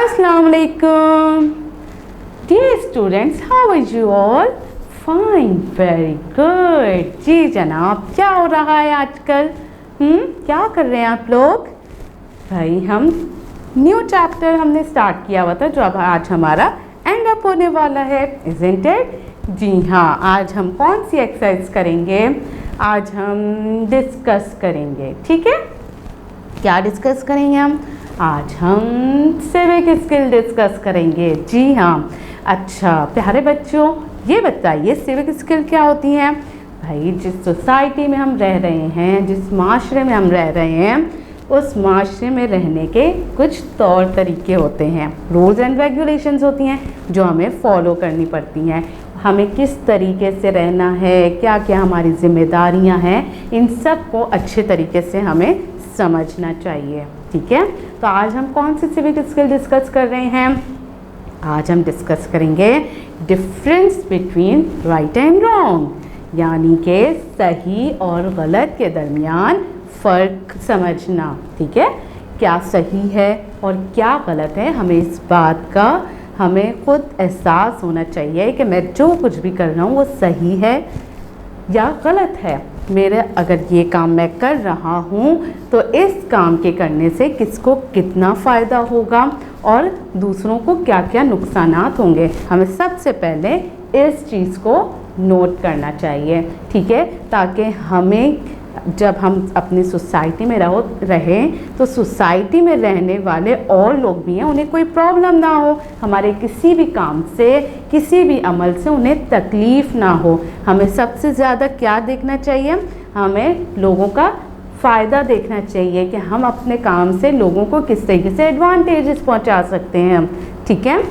Assalamu alaikum. Dear students, how are you all? Fine, very good. जी जनाब, क्या हो रहा है आजकल? क्या कर रहे हैं आप लोग? भाई हम न्यू चैप्टर हमने स्टार्ट किया हुआ था जो अब आज हमारा एंड अप होने वाला है, isn't it? जी हाँ, आज हम कौन सी एक्सरसाइज करेंगे? आज हम डिस्कस करेंगे, ठीक है? क्या डिस्कस करेंगे हम? आज हम सिविक स्किल डिस्कस करेंगे। जी हाँ। अच्छा प्यारे बच्चों, ये बताइए सिविक स्किल क्या होती हैं? भाई जिस सोसाइटी में हम रह रहे हैं, जिस माशरे में हम रह रहे हैं, उस माशरे में रहने के कुछ तौर तरीके होते हैं, रूल्स एंड रेगुलेशंस होती हैं जो हमें फॉलो करनी पड़ती हैं। हमें किस तरीके से रहना है, क्या क्या हमारी जिम्मेदारियां हैं, इन सब को अच्छे तरीके से हमें समझना चाहिए, ठीक है? तो आज हम कौन सी सिविक स्किल डिस्कस कर रहे हैं? आज हम डिस्कस करेंगे difference between right and wrong, यानी कि सही और गलत के दरमियान फ़र्क समझना, ठीक है? क्या सही है और क्या गलत है, हमें इस बात का हमें खुद एहसास होना चाहिए कि मैं जो कुछ भी कर रहा हूँ वो सही है या गलत है। मेरे अगर ये काम मैं कर रहा हूँ तो इस काम के करने से किसको कितना फ़ायदा होगा और दूसरों को क्या क्या नुकसानात होंगे, हमें सबसे पहले इस चीज़ को नोट करना चाहिए, ठीक है? ताकि हमें जब हम अपनी सोसाइटी में रहें तो सोसाइटी में रहने वाले और लोग भी हैं, उन्हें कोई प्रॉब्लम ना हो, हमारे किसी भी काम से, किसी भी अमल से उन्हें तकलीफ़ ना हो। हमें सबसे ज़्यादा क्या देखना चाहिए? हमें लोगों का फ़ायदा देखना चाहिए कि हम अपने काम से लोगों को किस तरीके से एडवांटेजेस पहुंचा सकते हैं, ठीक है?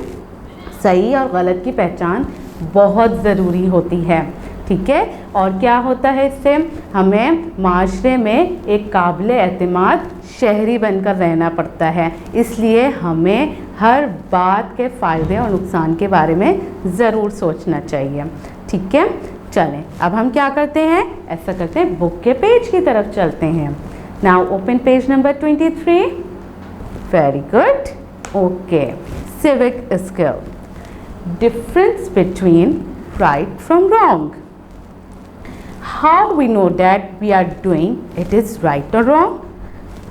सही और गलत की पहचान बहुत ज़रूरी होती है, ठीक है? और क्या होता है इससे? हमें माशरे में एक काबिल एतमाद शहरी बनकर रहना पड़ता है, इसलिए हमें हर बात के फ़ायदे और नुकसान के बारे में ज़रूर सोचना चाहिए, ठीक है? चलें अब हम क्या करते हैं, ऐसा करते हैं बुक के पेज की तरफ चलते हैं। Now open page number 23। Very good, okay. Civic skill, difference between right from wrong. How we know that we are doing it is right और रॉन्ग?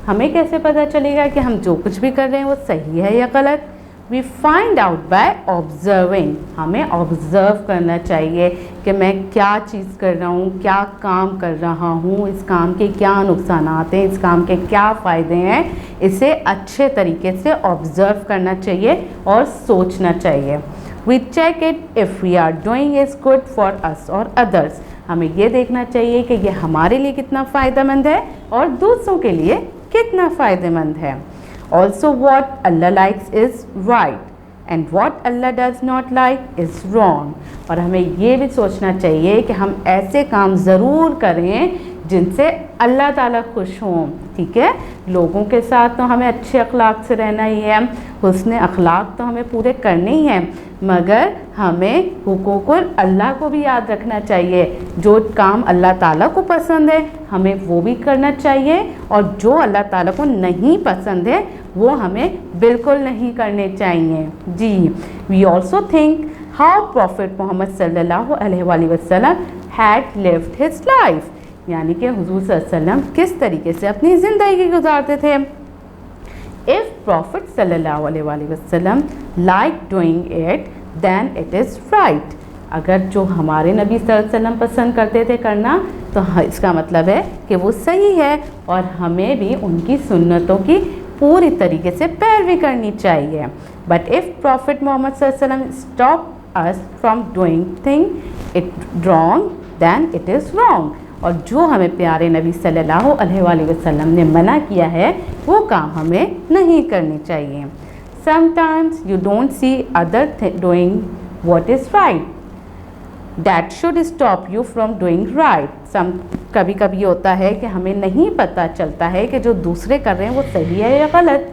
हमें कैसे पता चलेगा कि हम जो कुछ भी कर रहे हैं वो सही है या गलत? We find out by observing. हमें ऑब्ज़र्व करना चाहिए कि मैं क्या चीज़ कर रहा हूँ, क्या काम कर रहा हूँ, इस काम के क्या नुकसानात हैं, इस काम के क्या फ़ायदे हैं, इसे अच्छे तरीके से ऑब्ज़र्व करना चाहिए और सोचना चाहिए। We check it if we are doing is good for us और अदर्स। हमें ये देखना चाहिए कि ये हमारे लिए कितना फ़ायदेमंद है और दूसरों के लिए कितना फ़ायदेमंद है। Also what Allah likes is right and what Allah does not like is wrong. और हमें ये भी सोचना चाहिए कि हम ऐसे काम ज़रूर करें जिनसे अल्लाह ताला खुश हों, ठीक है? लोगों के साथ तो हमें अच्छे अखलाक से रहना ही है, हुस्न अखलाक तो हमें पूरे करने ही हैं, मगर हमें हुकूकुल अल्लाह को भी याद रखना चाहिए। जो काम अल्लाह ताला को पसंद है हमें वो भी करना चाहिए, और जो अल्लाह ताला को नहीं पसंद है वो हमें बिल्कुल नहीं करने चाहिए। जी, we also think how prophet Muhammad सल्लल्लाहु अलैहि वसल्लम हैड लिव्ड हिज लाइफ, यानी कि हुजूर सल्लल्लाहु अलैहि वसल्लम किस तरीके से अपनी ज़िंदगी गुजारते थे। इफ़ प्रॉफिट सल्लल्लाहु अलैहि वसल्लम like doing it then it is right. अगर जो हमारे नबी सल्लल्लाहु अलैहि वसल्लम पसंद करते थे करना, तो इसका मतलब है कि वो सही है और हमें भी उनकी सुन्नतों की पूरी तरीके से पैरवी करनी चाहिए। बट इफ़ प्रॉफिट मोहम्मद सल्लल्लाहु अलैहि वसल्लम stop us from doing thing it wrong then it is wrong. और जो हमें प्यारे नबी सल्लल्लाहु अलैहि वसल्लम ने मना किया है वो काम हमें नहीं करनी चाहिए। Sometimes you don't see other doing what is right that should stop you from doing right. कभी कभी होता है कि हमें नहीं पता चलता है कि जो दूसरे कर रहे हैं वो सही है या गलत।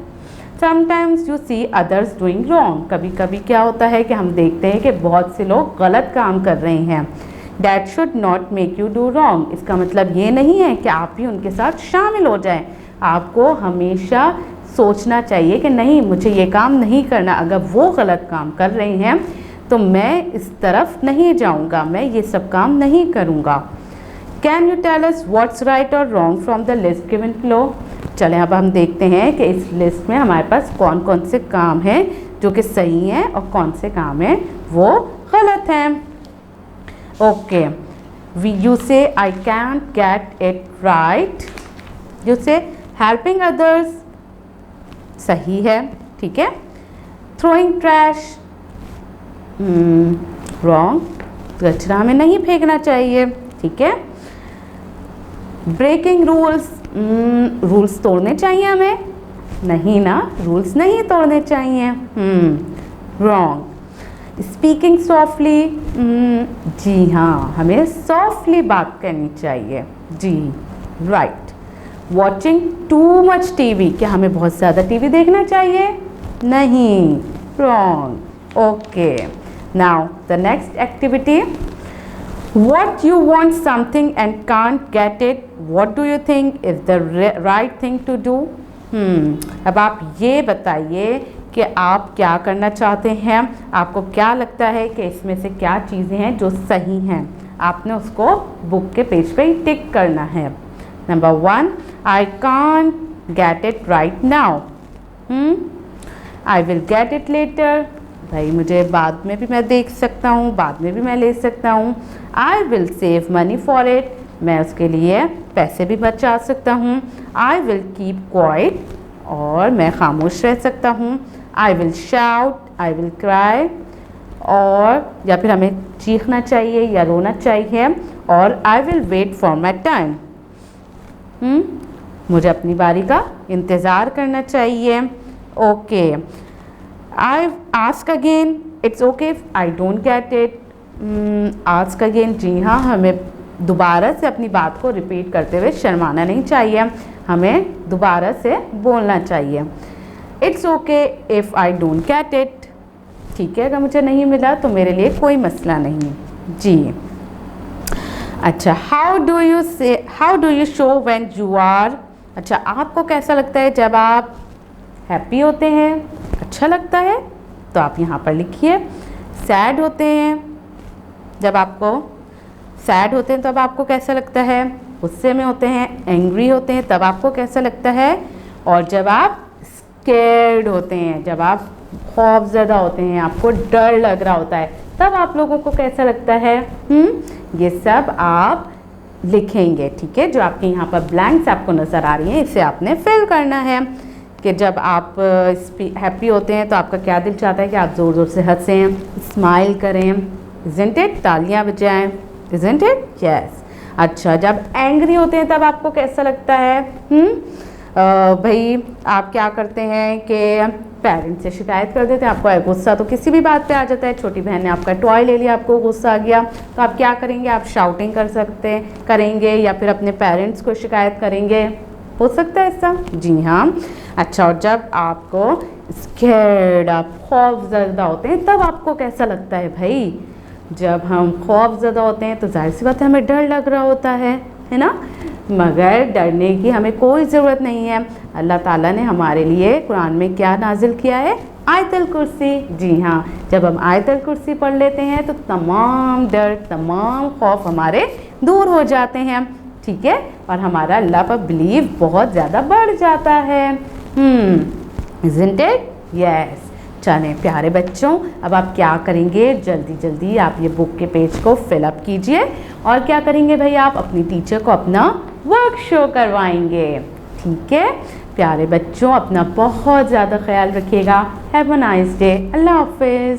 Sometimes you see others doing wrong. कभी कभी क्या होता है कि हम देखते हैं कि बहुत से लोग गलत काम कर रहे हैं। That should not make you do wrong। इसका मतलब ये नहीं है कि आप भी उनके साथ शामिल हो जाएं। आपको हमेशा सोचना चाहिए कि नहीं, मुझे ये काम नहीं करना। अगर वो गलत काम कर रही हैं तो मैं इस तरफ नहीं जाऊंगा, मैं ये सब काम नहीं करूंगा। Can you tell us what's right और wrong from the list given below. चलें अब हम देखते हैं कि इस लिस्ट में हमारे पास कौन कौन से काम हैं जो कि सही हैं और कौन से काम हैं वो गलत हैं। Okay, you say I can't get it right, you say helping others, सही है, ठीक है। throwing trash, wrong, कचरा हमें नहीं फेंकना चाहिए, ठीक है। breaking rules, रूल्स तोड़ने चाहिए हमें, नहीं ना, रूल्स नहीं तोड़ने चाहिए, wrong। स्पीकिंग सॉफ्टली, जी हाँ, हमें सॉफ्टली बात करनी चाहिए, जी, right. Watching too much TV, क्या हमें बहुत ज़्यादा टीवी देखना चाहिए, नहीं, wrong. Okay, now the next activity, what you want something and can't get it, what do you think is the right thing to do? अब आप ये बताइए कि आप क्या करना चाहते हैं, आपको क्या लगता है कि इसमें से क्या चीज़ें हैं जो सही हैं। आपने उसको बुक के पेज पे ही टिक करना है। Number 1, I can't get it right now, I will get it later, भाई मुझे बाद में भी मैं देख सकता हूँ, बाद में भी मैं ले सकता हूँ। I will save money for it, मैं उसके लिए पैसे भी बचा सकता हूँ। आई विल कीप क्वाइट, और मैं खामोश रह सकता हूँ। I will shout, I will cry, और या फिर हमें चीखना चाहिए या रोना चाहिए। और I will wait for my time, मुझे अपनी बारी का इंतज़ार करना चाहिए। Okay, I ask again, it's okay if I don't get it, ask again, जी हाँ, हमें दोबारा से अपनी बात को रिपीट करते हुए शर्माना नहीं चाहिए, हमें दोबारा से बोलना चाहिए। It's okay if I don't get it, ठीक है, अगर मुझे नहीं मिला तो मेरे लिए कोई मसला नहीं, जी। अच्छा, how do you show when you are, अच्छा, आपको कैसा लगता है जब आप हैप्पी होते हैं, अच्छा लगता है तो आप यहाँ पर लिखिए। सैड होते हैं, जब आपको सैड होते हैं तब आपको कैसा लगता है, गुस्से में होते हैं, एंग्री होते हैं तब आपको कैसा लगता है, और जब आप स्कैर्ड होते हैं, जब आप खौफज़दा होते हैं, आपको डर लग रहा होता है, तब आप लोगों को कैसा लगता है। ये सब आप लिखेंगे, ठीक है। जो आपके यहाँ पर ब्लैंक्स आपको नज़र आ रही हैं, इसे आपने फिल करना है कि जब आप हैप्पी होते हैं तो आपका क्या दिल चाहता है कि आप ज़ोर ज़ोर से हंसें, स्माइल करें, इज़न्ट इट, तालियां बजाएं, इज़न्ट इट, यस। अच्छा, जब एंग्री होते हैं तब आपको कैसा लगता है, भाई आप क्या करते हैं कि पेरेंट्स से शिकायत कर देते हैं, आपको गुस्सा तो किसी भी बात पे आ जाता है। छोटी बहन ने आपका टॉय ले लिया, आपको गुस्सा आ गया, तो आप क्या करेंगे, आप शाउटिंग करेंगे या फिर अपने पेरेंट्स को शिकायत करेंगे, हो सकता है ऐसा, जी हाँ। अच्छा, और जब आपको स्कैर्ड, आप खौफज़दा होते हैं तब आपको कैसा लगता है, भाई जब हम खौफज़दा होते हैं तो जाहिर सी बात है हमें डर लग रहा होता है ना, मगर डरने की हमें कोई ज़रूरत नहीं है। अल्लाह ताला ने हमारे लिए कुरान में क्या नाजिल किया है, आयतुल कुर्सी, जी हाँ। जब हम आयतुल कुर्सी पढ़ लेते हैं तो तमाम डर, तमाम खौफ हमारे दूर हो जाते हैं, ठीक है, और हमारा अल्लाह पर बिलीव बहुत ज़्यादा बढ़ जाता है। Isn't it, yes. चलें प्यारे बच्चों, अब आप क्या करेंगे, जल्दी जल्दी आप ये बुक के पेज को फिलअप कीजिए, और क्या करेंगे भाई, आप अपनी टीचर को अपना वर्क शो करवाएंगे, ठीक है। प्यारे बच्चों, अपना बहुत ज़्यादा ख्याल रखिएगा। हैव अ नाइस डे, अल्लाह हाफिज़।